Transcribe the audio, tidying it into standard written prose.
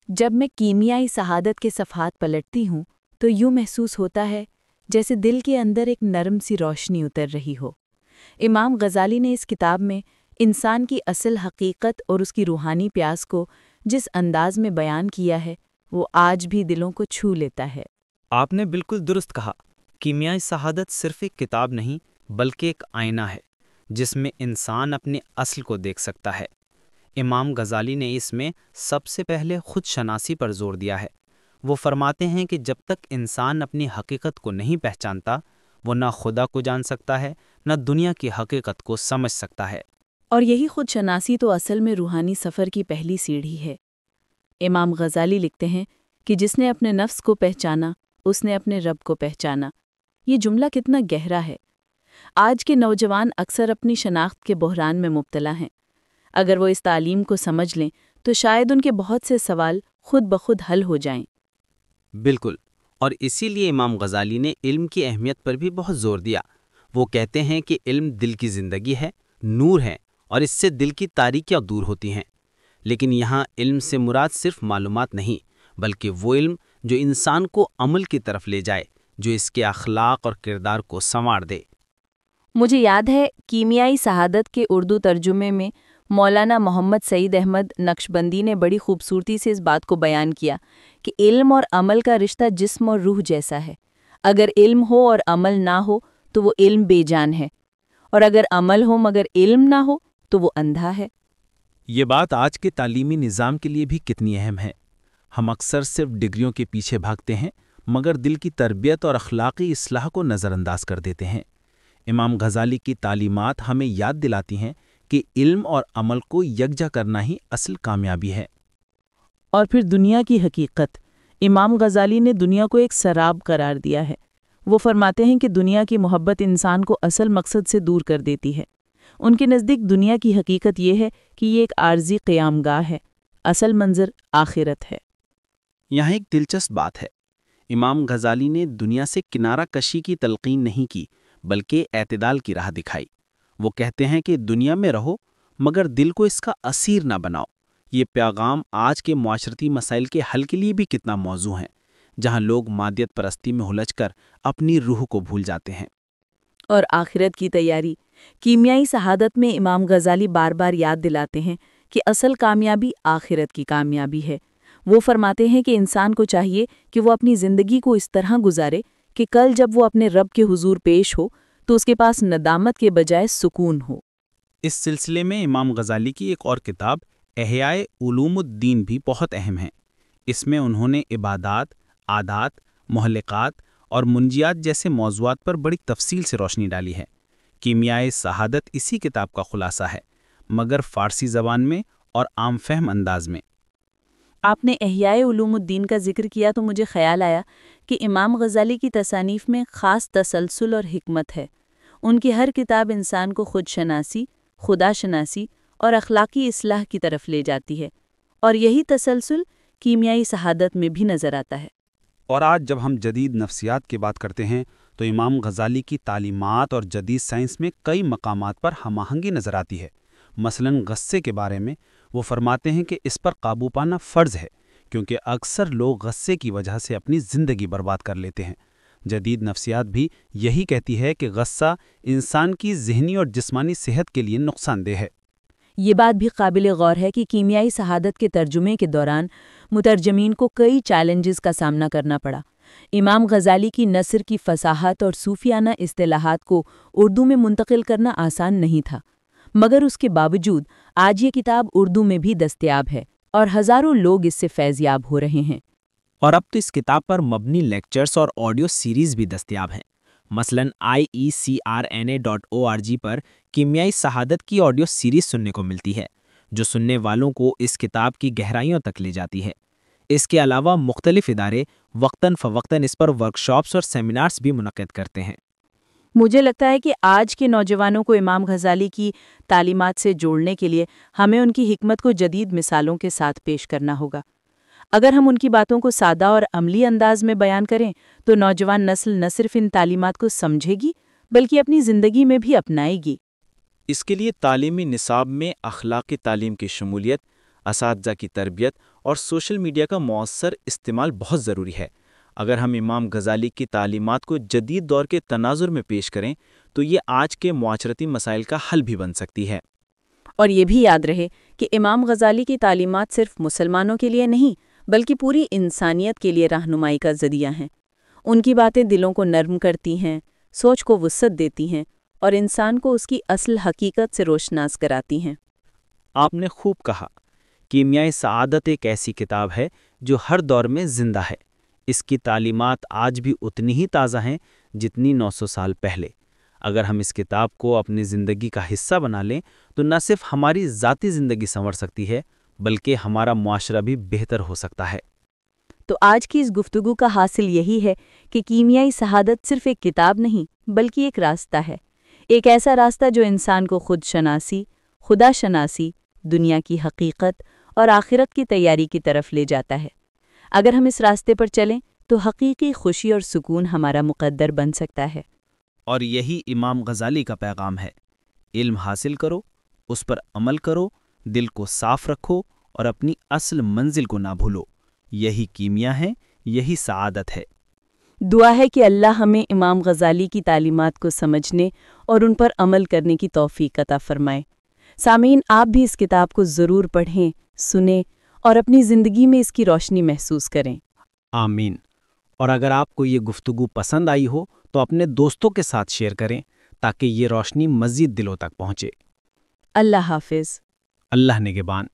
جب میں کیمیائی شہادت کے صفحات پلٹتی ہوں تو یوں محسوس ہوتا ہے جیسے دل کے اندر ایک نرم سی روشنی اتر رہی ہو۔ امام غزالی نے اس کتاب میں انسان کی اصل حقیقت اور اس کی روحانی پیاس کو جس انداز میں بیان کیا ہے وہ آج بھی دلوں کو چھو لیتا ہے۔ آپ نے بالکل درست کہا۔ کیمیائی شہادت صرف ایک کتاب نہیں بلکہ ایک آئینہ ہے جس میں انسان اپنے اصل کو دیکھ سکتا ہے۔ امام غزالی نے اس میں سب سے پہلے خود شناسی پر زور دیا ہے۔ وہ فرماتے ہیں کہ جب تک انسان اپنی حقیقت کو نہیں پہچانتا وہ نہ خدا کو جان سکتا ہے نہ دنیا کی حقیقت کو سمجھ سکتا ہے۔ اور یہی خود شناسی تو اصل میں روحانی سفر کی پہلی سیڑھی ہے۔ امام غزالی لکھتے ہیں کہ جس نے اپنے نفس کو پہچانا اس نے اپنے رب کو پہچانا۔ یہ جملہ کتنا گہرا ہے۔ آج کے نوجوان اکثر اپنی شناخت کے بحران میں مبتلا ہیں۔ اگر وہ اس تعلیم کو سمجھ لیں تو شاید ان کے بہت سے سوال خود بخود حل ہو جائیں۔ بالکل، اور اسی لیے امام غزالی نے علم کی اہمیت پر بھی بہت زور دیا۔ وہ کہتے ہیں کہ علم دل کی زندگی ہے، نور ہے، اور اس سے دل کی تاریکیاں دور ہوتی ہیں۔ لیکن یہاں علم سے مراد صرف معلومات نہیں بلکہ وہ علم جو انسان کو عمل کی طرف لے جائے، جو اس کے اخلاق اور کردار کو سنوار دے۔ مجھے یاد ہے کیمیائی شہادت کے اردو ترجمے میں مولانا محمد سعید احمد نقشبندی نے بڑی خوبصورتی سے اس بات کو بیان کیا کہ علم اور عمل کا رشتہ جسم اور روح جیسا ہے۔ اگر علم ہو اور عمل نہ ہو تو وہ علم بے جان ہے، اور اگر عمل ہو مگر علم نہ ہو تو وہ اندھا ہے۔ یہ بات آج کے تعلیمی نظام کے لیے بھی کتنی اہم ہے۔ ہم اکثر صرف ڈگریوں کے پیچھے بھاگتے ہیں مگر دل کی تربیت اور اخلاقی اصلاح کو نظر انداز کر دیتے ہیں۔ امام غزالی کی تعلیمات ہمیں یاد دلاتی ہیں کہ علم اور عمل کو یکجا کرنا ہی اصل کامیابی ہے۔ اور پھر دنیا کی حقیقت۔ امام غزالی نے دنیا کو ایک سراب قرار دیا ہے۔ وہ فرماتے ہیں کہ دنیا کی محبت انسان کو اصل مقصد سے دور کر دیتی ہے۔ ان کے نزدیک دنیا کی حقیقت یہ ہے کہ یہ ایک عارضی قیام گاہ ہے، اصل منظر آخرت ہے۔ یہاں ایک دلچسپ بات ہے۔ امام غزالی نے دنیا سے کنارہ کشی کی تلقین نہیں کی بلکہ اعتدال کی راہ دکھائی۔ وہ کہتے ہیں کہ دنیا میں رہو مگر دل کو اس کا اسیر نہ بناؤ۔ یہ پیغام آج کے معاشرتی مسائل کے حل کے لیے بھی کتنا موزوں ہے، جہاں لوگ مادیت پرستی میں الجھ کر اپنی روح کو بھول جاتے ہیں۔ اور آخرت کی تیاری۔ کیمیائی شہادت میں امام غزالی بار بار یاد دلاتے ہیں کہ اصل کامیابی آخرت کی کامیابی ہے۔ وہ فرماتے ہیں کہ انسان کو چاہیے کہ وہ اپنی زندگی کو اس طرح گزارے کہ کل جب وہ اپنے رب کے حضور پیش ہو تو اس کے پاس ندامت کے بجائے سکون ہو۔ اس سلسلے میں امام غزالی کی ایک اور کتاب احیاء علوم الدین بھی بہت اہم ہے۔ اس میں انہوں نے عبادات، عادات، مہلکات اور منجیات جیسے موضوعات پر بڑی تفصیل سے روشنی ڈالی ہے۔ کیمیائے شہادت اسی کتاب کا خلاصہ ہے مگر فارسی زبان میں اور عام فہم انداز میں۔ آپ نے احیاء علوم الدین کا ذکر کیا تو مجھے خیال آیا کہ امام غزالی کی تصانیف میں خاص تسلسل اور حکمت ہے۔ ان کی ہر کتاب انسان کو خود شناسی، خدا شناسی اور اخلاقی اصلاح کی طرف لے جاتی ہے، اور یہی تسلسل کیمیائی شہادت میں بھی نظر آتا ہے۔ اور آج جب ہم جدید نفسیات کی بات کرتے ہیں تو امام غزالی کی تعلیمات اور جدید سائنس میں کئی مقامات پر ہم آہنگی نظر آتی ہے۔ مثلاً غصے کے بارے میں وہ فرماتے ہیں کہ اس پر قابو پانا فرض ہے کیونکہ اکثر لوگ غصے کی وجہ سے اپنی زندگی برباد کر لیتے ہیں۔ جدید نفسیات بھی یہی کہتی ہے کہ غصہ انسان کی ذہنی اور جسمانی صحت کے لیے نقصان دہ ہے۔ یہ بات بھی قابل غور ہے کہ کیمیائی شہادت کے ترجمے کے دوران مترجمین کو کئی چیلنجز کا سامنا کرنا پڑا۔ امام غزالی کی نثر کی فصاحت اور صوفیانہ اصطلاحات کو اردو میں منتقل کرنا آسان نہیں تھا، مگر اس کے باوجود آج یہ کتاب اردو میں بھی دستیاب ہے اور ہزاروں لوگ اس سے فیض یاب ہو رہے ہیں۔ اور اب تو اس کتاب پر مبنی لیکچرز اور آڈیو سیریز بھی دستیاب ہیں۔ مثلاً IECRNA.org پر کیمیائی شہادت کی آڈیو سیریز سننے کو ملتی ہے جو سننے والوں کو اس کتاب کی گہرائیوں تک لے جاتی ہے۔ اس کے علاوہ مختلف ادارے وقتاً فوقتاً اس پر ورکشاپس اور سیمینارز بھی منعقد کرتے ہیں۔ مجھے لگتا ہے کہ آج کے نوجوانوں کو امام غزالی کی تعلیمات سے جوڑنے کے لیے ہمیں ان کی حکمت کو جدید مثالوں کے ساتھ پیش کرنا ہوگا۔ اگر ہم ان کی باتوں کو سادہ اور عملی انداز میں بیان کریں تو نوجوان نسل نہ صرف ان تعلیمات کو سمجھے گی بلکہ اپنی زندگی میں بھی اپنائے گی۔ اس کے لیے تعلیمی نصاب میں اخلاقی تعلیم کی شمولیت، اساتذہ کی تربیت اور سوشل میڈیا کا مؤثر استعمال بہت ضروری ہے۔ اگر ہم امام غزالی کی تعلیمات کو جدید دور کے تناظر میں پیش کریں تو یہ آج کے معاشرتی مسائل کا حل بھی بن سکتی ہے۔ اور یہ بھی یاد رہے کہ امام غزالی کی تعلیمات صرف مسلمانوں کے لیے نہیں بلکہ پوری انسانیت کے لیے رہنمائی کا ذریعہ ہیں۔ ان کی باتیں دلوں کو نرم کرتی ہیں، سوچ کو وسعت دیتی ہیں اور انسان کو اس کی اصل حقیقت سے روشناس کراتی ہیں۔ آپ نے خوب کہا، کیمیائے سعادت ایک ایسی کتاب ہے جو ہر دور میں زندہ ہے۔ اس کی تعلیمات آج بھی اتنی ہی تازہ ہیں جتنی 900 سال پہلے۔ اگر ہم اس کتاب کو اپنی زندگی کا حصہ بنا لیں تو نہ صرف ہماری ذاتی زندگی سنور سکتی ہے بلکہ ہمارا معاشرہ بھی بہتر ہو سکتا ہے۔ تو آج کی اس گفتگو کا حاصل یہی ہے کہ کیمیائی شہادت صرف ایک کتاب نہیں بلکہ ایک راستہ ہے، ایک ایسا راستہ جو انسان کو خود شناسی، خدا شناسی، دنیا کی حقیقت اور آخرت کی تیاری کی طرف لے جاتا ہے۔ اگر ہم اس راستے پر چلیں تو حقیقی خوشی اور سکون ہمارا مقدر بن سکتا ہے۔ اور یہی امام غزالی کا پیغام ہے، علم حاصل کرو، اس پر عمل کرو، دل کو صاف رکھو اور اپنی اصل منزل کو نہ بھولو۔ یہی کیمیا ہے، یہی سعادت ہے۔ دعا ہے کہ اللہ ہمیں امام غزالی کی تعلیمات کو سمجھنے اور ان پر عمل کرنے کی توفیق عطا فرمائے۔ سامعین، آپ بھی اس کتاب کو ضرور پڑھیں، سنیں اور اپنی زندگی میں اس کی روشنی محسوس کریں۔ آمین۔ اور اگر آپ کو یہ گفتگو پسند آئی ہو تو اپنے دوستوں کے ساتھ شیئر کریں تاکہ یہ روشنی مزید دلوں تک پہنچے۔ اللہ حافظ۔ اللہ نگہبان۔